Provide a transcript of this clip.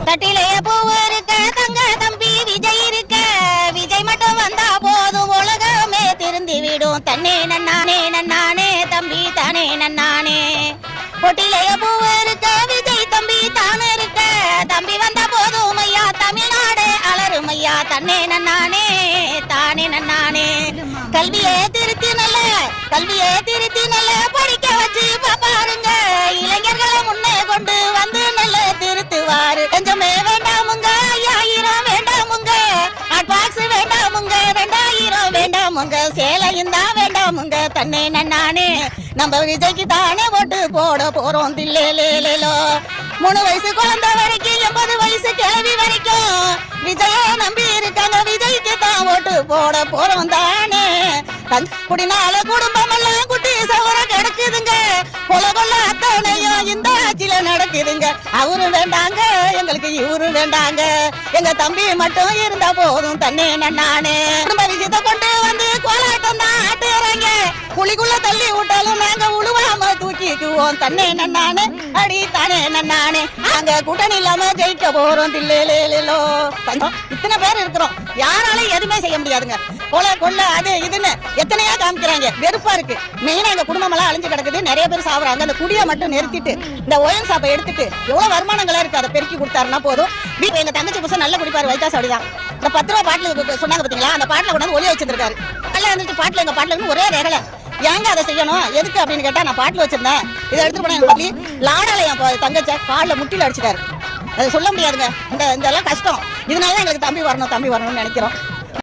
தட்டிலே பூவு இருக்க தங்க தம்பி விஜய் இருக்க விஜய் மட்டும் வந்தா போதும் உலகமே திருந்தி விடும் தன்னே நன்னானே நன்னானே தம்பி தானே நன்னானே பொட்டிலே பூவு இருக்க விஜய் தம்பி தானே இருக்க தம்பி வந்தா போதும் ஐயா தமிழ்நாடு அலரும் ஐயா தன்னே நன்னானே தானே நன்னானே கல்வியே திருத்தி நல்ல படிக்க வச்சு பாருங்க இளைஞர்களை முன்னே கொண்டு வந்து நல்ல திருத்துவாரு கொஞ்சமே வேண்டாமுங்க 5000 வேண்டாமுங்க அட்வான்ஸ் வேண்டாமுங்க 2000 வேண்டாமுங்க சேலையும் தான் வேண்டாமுங்க தன்னே நன்னானே நம்ம விஜய்க்கு தானே ஓட்டு போட போறோம் தில்லேலேலோ 3 வயசு குழந்தை வரைக்கும் 80 வயசு கிழவி வரைக்கும் விஜய நம்பி இருக்காங்க விஜய்க்கு தான் ஓட்டு போட போறோம் தானே குடினால குடும்பம் எல்லாம் குட்டி சவர கிடக்குதுங்க கொள்ள அத்தனையும் இந்த ஆட்சியில நடக்குதுங்க அவரு வேண்டாங்க எங்களுக்கு இவரு வேண்டாங்க எங்க தம்பி மட்டும் இருந்தா போதும் தன்னே நன்னானே குடும்ப விஷயத்தை கொண்டு வந்து கோலாட்டம் தான் ஆட்டுறாங்க குழிக்குள்ள தள்ளி விட்டாலும் நாங்க உழுவாம தூக்கிக்குவோம் தன்னே நன்னானே அடி தானே நன்னானே நாங்க கூட்டணி இல்லாம ஜெயிக்க போறோம் தில்லேலேலோ இத்தனை பேர் இருக்கிறோம் யாராலையும் எதுவுமே செய்ய முடியாதுங்க கொள்ள அது இதுன்னு எத்தனையா காமிக்கிறாங்க வெறுப்பா இருக்கு மெயினா எங்க குடும்பம் எல்லாம் அழிஞ்சு கிடக்குது நிறைய பேர் சாப்பிடுறாங்க அந்த குடியை மட்டும் நிறுத்திட்டு இந்த ஒயன் சாப்பை எடுத்துட்டு எவ்வளவு வருமானங்களா இருக்கு அதை பெருக்கி கொடுத்தாருன்னா போதும் எங்க தங்கச்சி புதுசா நல்ல குடிப்பாரு வைத்தாஸ் அப்படிதான் இந்த 10 ரூபா பாட்டில் சொன்னாங்க பாத்தீங்களா அந்த பாட்டில கொண்டு ஒலி வச்சிருக்காரு நல்லா இருந்துச்சு பாட்டில் எங்க பாட்டில ஒரே ரேகல ஏங்க அதை செய்யணும் எதுக்கு அப்படின்னு கேட்டா நான் பாட்டில் வச்சிருந்தேன் இதை எடுத்துட்டு போனா எங்க பள்ளி லாடால என் தங்கச்ச காலில் முட்டில அடிச்சுட்டாரு அதை சொல்ல முடியாதுங்க இந்த இதெல்லாம் கஷ்டம் இதனாலதான் எங்களுக்கு தம்பி வரணும்னு நினைக்கிறோம்